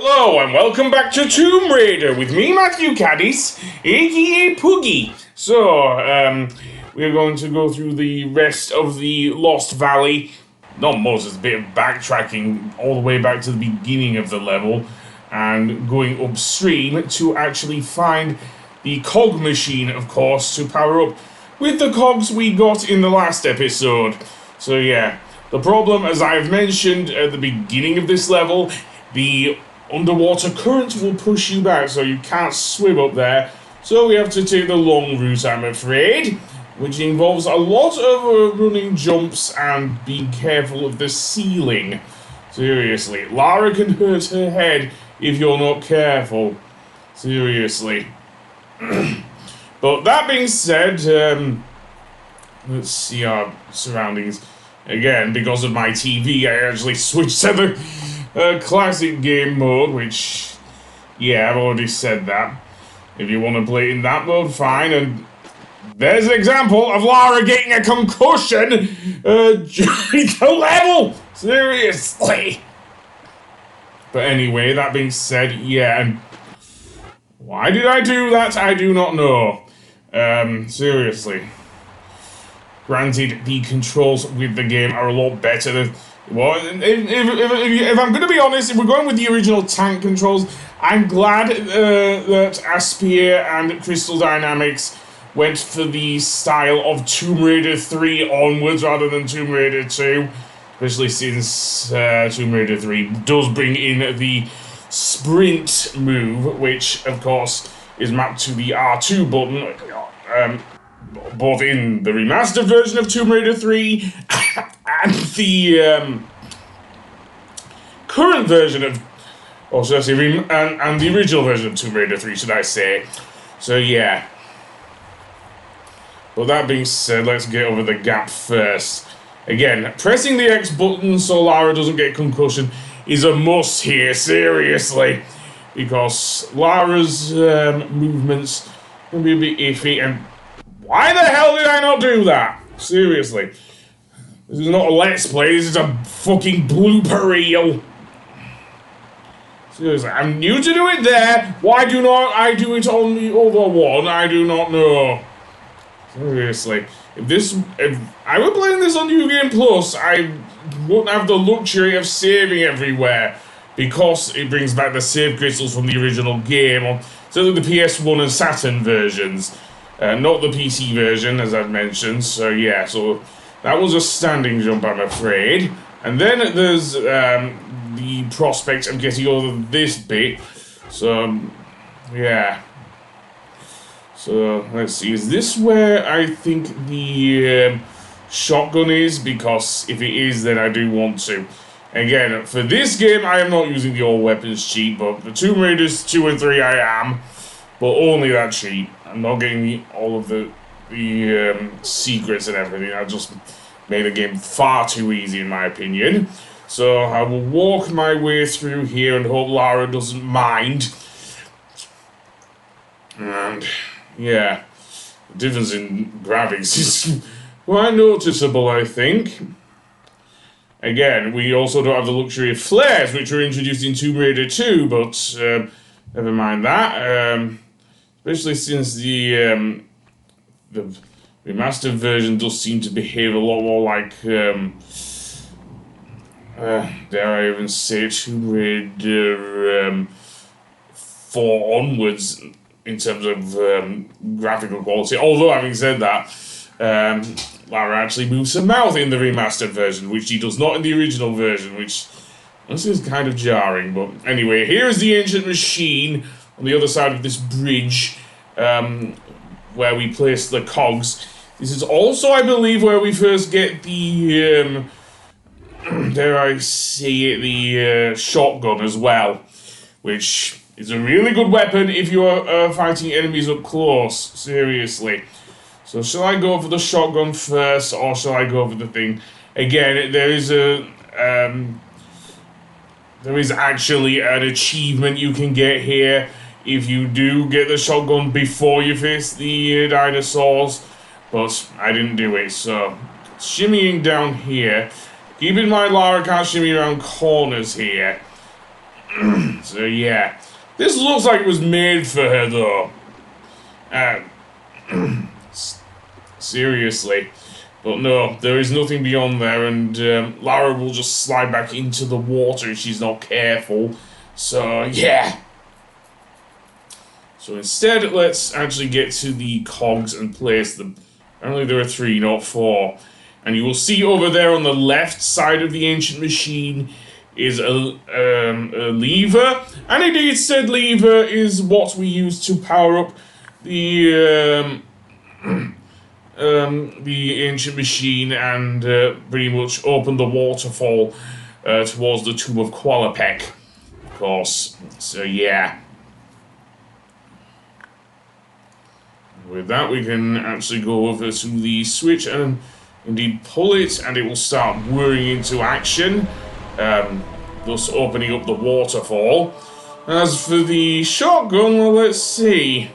Hello and welcome back to Tomb Raider with me, Matthew Caddis, aka Poogie. We're going to go through the rest of the Lost Valley. Not much, it's a bit of backtracking all the way back to the beginning of the level and going upstream to actually find the cog machine, of course, to power up with the cogs we got in the last episode. So yeah, the problem, as I've mentioned at the beginning of this level, the underwater current will push you back, so you can't swim up there. So we have to take the long route, I'm afraid, which involves a lot of running jumps and being careful of the ceiling. Seriously, Lara can hurt her head if you're not careful. Seriously. But that being said, let's see our surroundings. Again, because of my TV, I actually switched to the classic game mode, which, yeah, I've already said that. If you want to play in that mode, fine. And there's an example of Lara getting a concussion during the level. Seriously. But anyway, that being said, yeah, and why did I do that? I do not know. Seriously. Granted, the controls with the game are a lot better than... Well, if I'm going to be honest, if we're going with the original tank controls, I'm glad that Aspia and Crystal Dynamics went for the style of Tomb Raider 3 onwards rather than Tomb Raider 2. Especially since Tomb Raider 3 does bring in the sprint move, which, of course, is mapped to the R2 button, both in the remastered version of Tomb Raider 3 and the current version of, or should I say, and the original version of Tomb Raider 3, should I say. So, yeah. But that being said, let's get over the gap first. Again, pressing the X button so Lara doesn't get concussion is a must here, seriously. Because Lara's movements can be a bit iffy, and why the hell did I not do that? Seriously. This is not a let's play, this is a fucking blooper reel. Seriously, I'm new to do it there. Why do not I do it on the other one? I do not know. Seriously. If I were playing this on New Game Plus, I wouldn't have the luxury of saving everywhere. Because it brings back the save crystals from the original game, or certainly the PS1 and Saturn versions. Not the PC version, as I've mentioned, so yeah, so that was a standing jump, I'm afraid. And then there's the prospect of getting over this bit, so yeah. So, let's see, is this where I think the shotgun is? Because if it is, then I do want to. Again, for this game, I am not using the all weapons cheat, but for Tomb Raiders 2 and 3 I am. But only that cheat. I'm not getting all of the secrets and everything. I just made the game far too easy in my opinion. So I will walk my way through here and hope Lara doesn't mind. And yeah, the difference in graphics is quite noticeable, I think. Again, we also don't have the luxury of flares, which were introduced in Tomb Raider 2, but never mind that. Especially since the remastered version does seem to behave a lot more like, dare I even say, Tomb Raider 4 onwards in terms of graphical quality. Although, having said that, Lara actually moves her mouth in the remastered version, which she does not in the original version, which this is kind of jarring. But anyway, here's the ancient machine on the other side of this bridge, where we place the cogs. This is also, I believe, where we first get the, dare I say it, the shotgun as well, which is a really good weapon if you are fighting enemies up close, seriously. So shall I go for the shotgun first, or shall I go for the thing? Again, there is actually an achievement you can get here if you do get the shotgun before you face the dinosaurs, but I didn't do it, so shimmying down here. Keep in mind Lara can't shimmy around corners here. So yeah, this looks like it was made for her though. Seriously. But no, there is nothing beyond there, and Lara will just slide back into the water if she's not careful. So yeah. So instead, let's actually get to the cogs and place them. Apparently there are 3, not 4. And you will see over there on the left side of the ancient machine is a lever. And indeed, said lever is what we use to power up the ancient machine and pretty much open the waterfall towards the Tomb of Qualopec, of course. So yeah. With that, we can actually go over to the switch and indeed pull it, and it will start whirring into action, thus opening up the waterfall. As for the shotgun, well, let's see.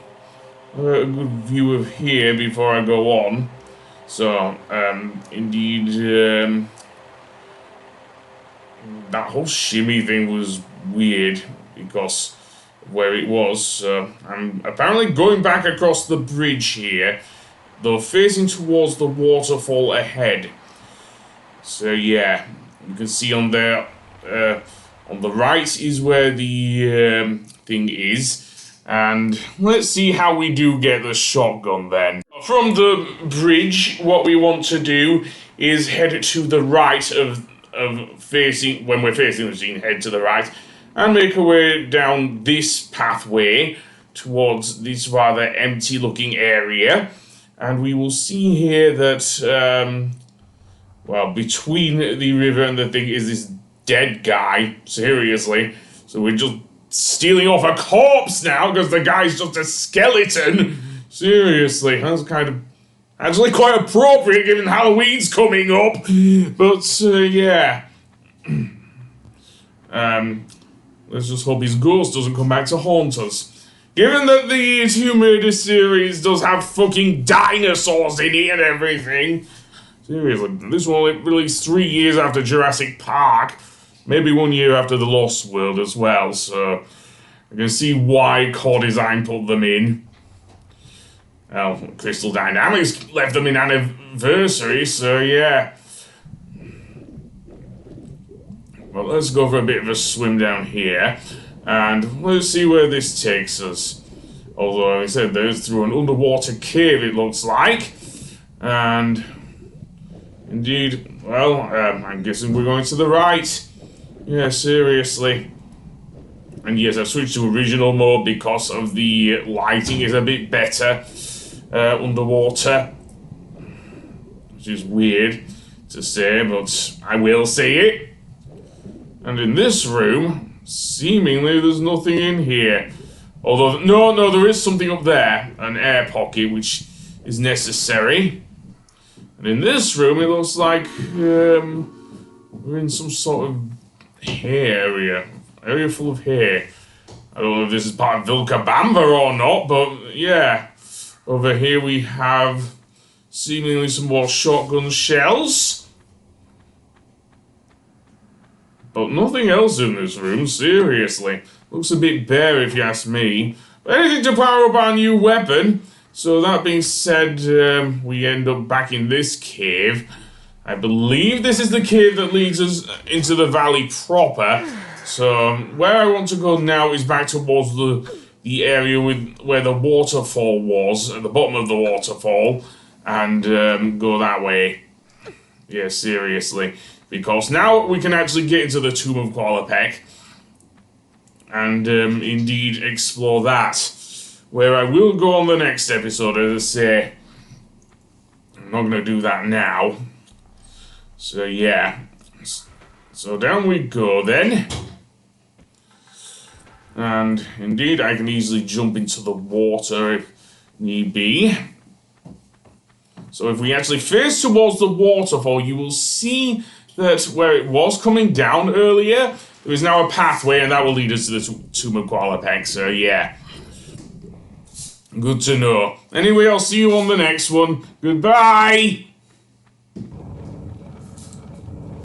A good view of here before I go on. So, indeed, that whole shimmy thing was weird because where it was. So I'm apparently going back across the bridge here, though facing towards the waterfall ahead. So yeah, you can see on there, on the right is where the thing is. And let's see how we do get the shotgun then. From the bridge, what we want to do is head to the right of facing, when we're facing the machine, head to the right, and make our way down this pathway towards this rather empty looking area. And we will see here that, well, between the river and the thing is this dead guy, seriously. So we're just stealing off a corpse now because the guy's just a skeleton. Seriously, that's kind of actually quite appropriate given Halloween's coming up. But, yeah. Let's just hope his ghost doesn't come back to haunt us. Given that the Tomb Raider series does have fucking dinosaurs in it and everything. Seriously, this one released 3 years after Jurassic Park. Maybe 1 year after The Lost World as well, so I can see why Core Design put them in. Well, Crystal Dynamics left them in Anniversary, so yeah. Well, let's go for a bit of a swim down here, and let's see where this takes us. Although, like I said, there's through an underwater cave, it looks like. And, indeed, well, I'm guessing we're going to the right. Yeah, seriously. And yes, I've switched to original mode because of the lighting is a bit better underwater. Which is weird to say, but I will say it. And in this room, seemingly there's nothing in here. Although, no, there is something up there. An air pocket, which is necessary. And in this room, it looks like we're in some sort of hair area. Area full of hair. I don't know if this is part of Vilcabamba or not, but yeah. Over here we have seemingly some more shotgun shells. But nothing else in this room, seriously. Looks a bit bare if you ask me. But anything to power up our new weapon. So that being said, we end up back in this cave. I believe this is the cave that leads us into the valley proper. So where I want to go now is back towards the area where the waterfall was, at the bottom of the waterfall. And go that way. Yeah, seriously. Because now we can actually get into the Tomb of Qualopec and indeed explore that. Where I will go on the next episode, as I say. I'm not going to do that now. So yeah. So down we go then. And indeed I can easily jump into the water if need be. So if we actually face towards the waterfall, you will see that where it was coming down earlier, there is now a pathway, and that will lead us to the Tomb of Qualopec, so yeah. Good to know. Anyway, I'll see you on the next one. Goodbye!